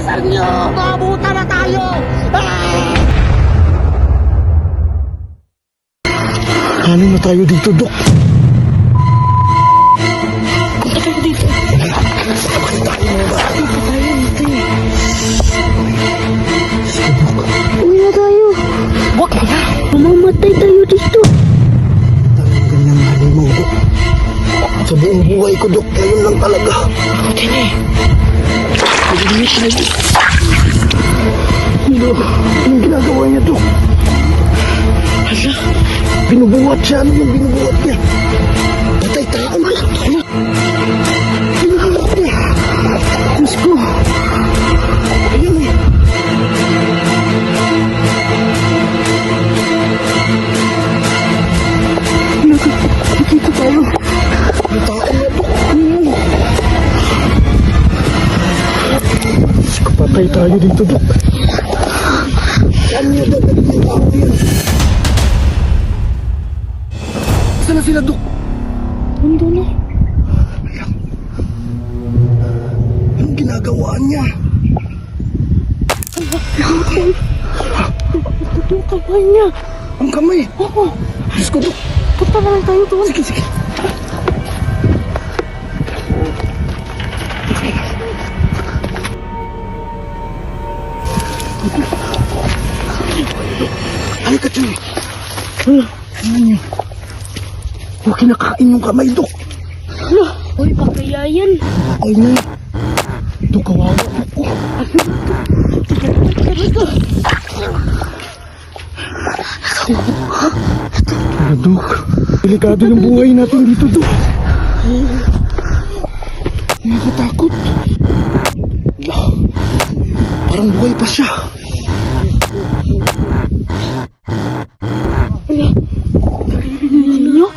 Bilisan niyo! Maabutan na tayo! Ano na tayo dito, Dok? Punta kayo dito! Sabay tayo mga bata. Punta tayo dito eh! Dok, Uwi na tayo! Huwag na! Mamamatay tayo dito! talagang ganyan namin mo, Dok. Sa buong buhay ko, Dok, ngayon lang talaga. Ako din eh! Hindi tayo. Dok, anong ginagawa niya, Dok? Hala! Binubuhat siya. Ano yung binubuhat niya? Patay tayo. Ano? Binubuhat niya. Diyos ko. Ayun eh. Nakikita tayo. May tao na, Dok. Diyos ko, patay tayo dito, Dok. Saan niya dadalhin yung tao yan? Saan na sila, Dok? Mundo na! Anong ginagawa niya? Ito yung kamay niya! Ang kamay. Oo! Diyos ko, Dok. Punta na lang tayo doon! Sige, sige. Halika, Choy. Tingnan niyo. Huwag kinakain yung kamay, Dok. Hala! Uy, pakaya yan! Ay na. Dok, kawawa, Dok. Talaga! Pero, Dok, delikado yung buhay natin dito, Dok. Nakakatakot. Parang buhay pa siya. Naririnig niyo?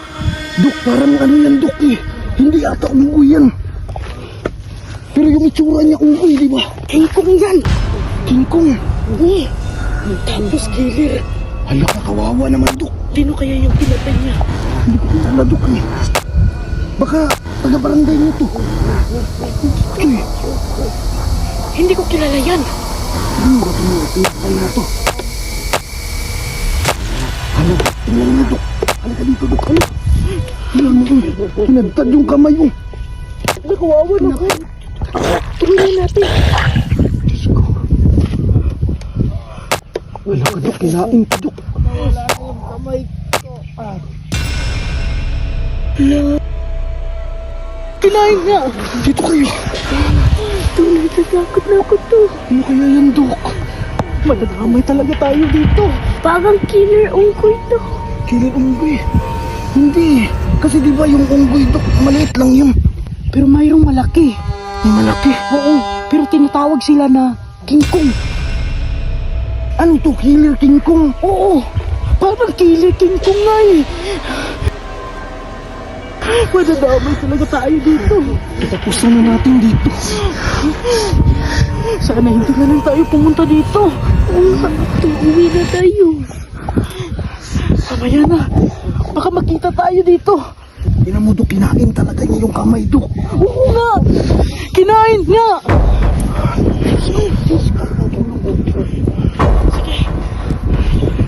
Dok, parang ano yan, Dok eh. Hindi ata unggoy yan. Pero yung itsura niya unggoy, di ba? King Kong yan! King Kong. Eh! Tapos killer! Hala ka, kawawa naman, Dok. Sino kaya yung pinatay niya? Hindi ko kilala, Dok eh. Baka taga-barangay niyo to. Eh, Hindi ko kilala yan! siguro pinatay na to. Hala, tingnan niyo, Dok. Halika dito, Dok. Hala. Tingnan mo, pinagtad yung kamay mo. Nakawawa na ko! Tingnan natin! Diyos ko. Wala ka, Dok. Kinain ka, Dok. Kinain niya! Dito kayo. Ito, natatakot na ako to! Ano kaya yan, Dok? Madadamay talaga tayo dito! Parang killer ungkoy to! Killer unggoy. Hindi. Kasi di ba yung unggoy, Dok, maliit lang yun. Pero mayroong malaki! May malaki. Oo, pero tinatawag sila na King Kong! Ano to? Killer King Kong? Oo! Parang killer King Kong nga eh! Madadamay talaga tayo dito! Tapusan na natin dito. Sana hindi na lang tayo pumunta dito! Uwi na tayo! Mamaya na! Baka makita tayo dito! Tingnan mo, Dok, kinain talaga niya yung kamay, Dok. Oo nga! Kinain nga! Sige!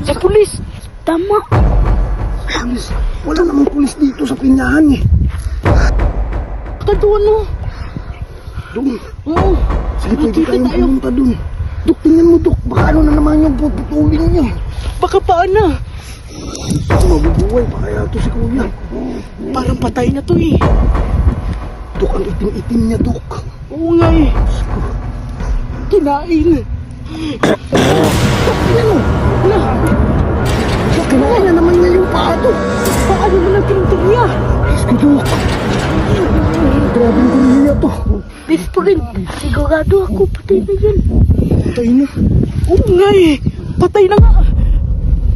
Sa pulis! Tama! Pulis. Wala namang pulis dito sa pinyahan eh. Doon no! Doon. Oo! Sige, pwede Makita tayong tayo. pumunta doon. Dok, tingnan mo, Dok. Baka ano na naman yung puputulin niya. Baka paana! Mabubuhay pa kaya to si Kuya. Parang patay na to eh! Dok, ang itim-itim niya, Dok. Oo nga eh! Kinain! Tingnan mo. Wala! Dok, kinain na naman niya yung paa, Dok. Paano mo lang tinutong niya? Diyos ko, Dok. Grabe yung gorilla to. Bis pa rin! Sigurado ako patay na yan! Patay na. Oo nga eh! Patay na nga!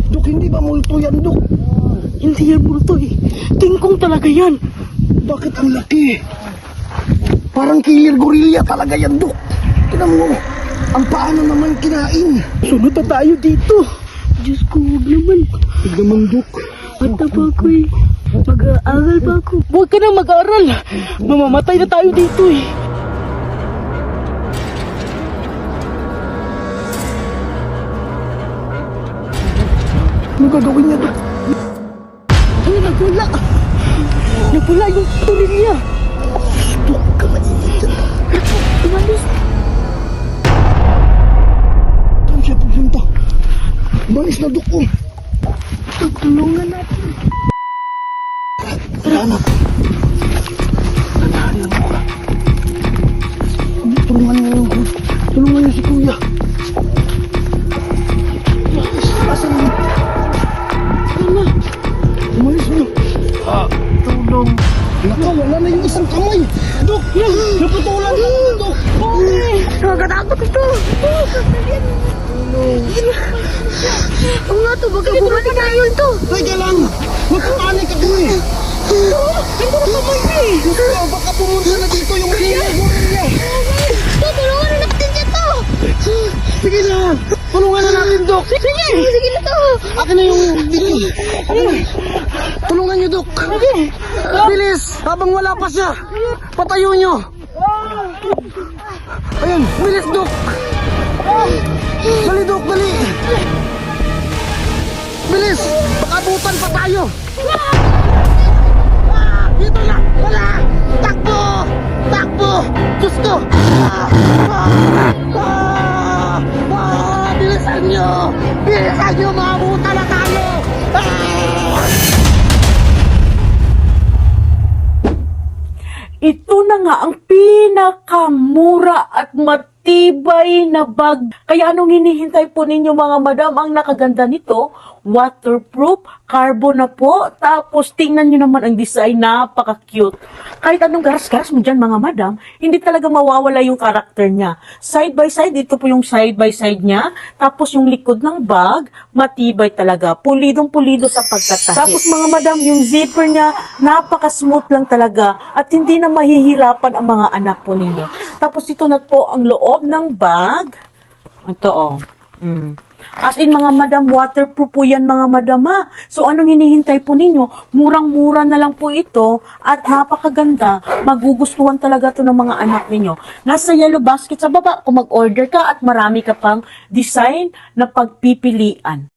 Dok, hindi ba multo yan, Dok? Hindi yan multo eh! King Kong talaga yan! Bakit ang laki? Parang killer gorilla talaga yan, Dok. Tingnan mo, ang paano naman kinain. Sunod na tayo dito! Diyos ko, huwag naman! Huwag naman, Dok. Bata pa ako eh! Mag-aaral pa ako! Huwag ka na mag-aaral! Mamamatay na tayo dito eh! gagawin niya, Dok? Ay, nagwala. Nagwala yung gorilya. Dok, ka mainit dyan. Umalis. Saan siya pupunta? Umalis na, Dok, oh. Tulungan natin. Tara, anak. Tandaan na, Dok. Tulungan niyo si Kuya. Asan niyo? Tama. Umalis mo. Tulong. Naka, wala na yung isang kamay. Dok, naputulan ka na, Dok. Nakakatakot ito. Oo nga to, baka bumalik na yun to. Teka lang. Huwag kang panik ako eh. Ito na kamay eh. Diyos ko, baka pumunta na dito yung killer gorilla. Tutulungan na natin siya to. Sige na. Tulungan na natin, Dok. Sige na to. Akin na yung video. Tulungan niyo, Dok. Bilis, habang wala pa siya. Patayo niyo. Ayun, bilis, Dok. Dali, Dok, dali. Bilis, pakabutan pa tayo. Dito na, wala. Takbo, takbo. Diyos ko. Bilisan niyo. Bilisan niyo, maabutan na tayo. Ito na nga ang pinakamura at matibay na bag. Kaya anong hinihintay po ninyo mga madam? Ang nakaganda nito, waterproof, carbon na po. Tapos tingnan nyo naman ang design, napaka-cute. Kahit anong garas-garas mo dyan mga madam, hindi talaga mawawala yung karakter niya. Side by side, ito po yung side by side niya. Tapos yung likod ng bag, matibay talaga. Pulidong-pulido sa pagtatahid. Tapos mga madam, yung zipper niya, napaka-smooth lang talaga. At hindi na mahihirapan ang mga anak po ninyo. Tapos ito na po ang loob ng bag. Ito oh. As in mga madam, waterproof po yan mga madam ha. So anong hinihintay po ninyo? Murang-mura na lang po ito at napakaganda. Magugustuhan talaga to ng mga anak ninyo. Nasa yellow basket sa baba kung mag-order ka at marami ka pang design na pagpipilian.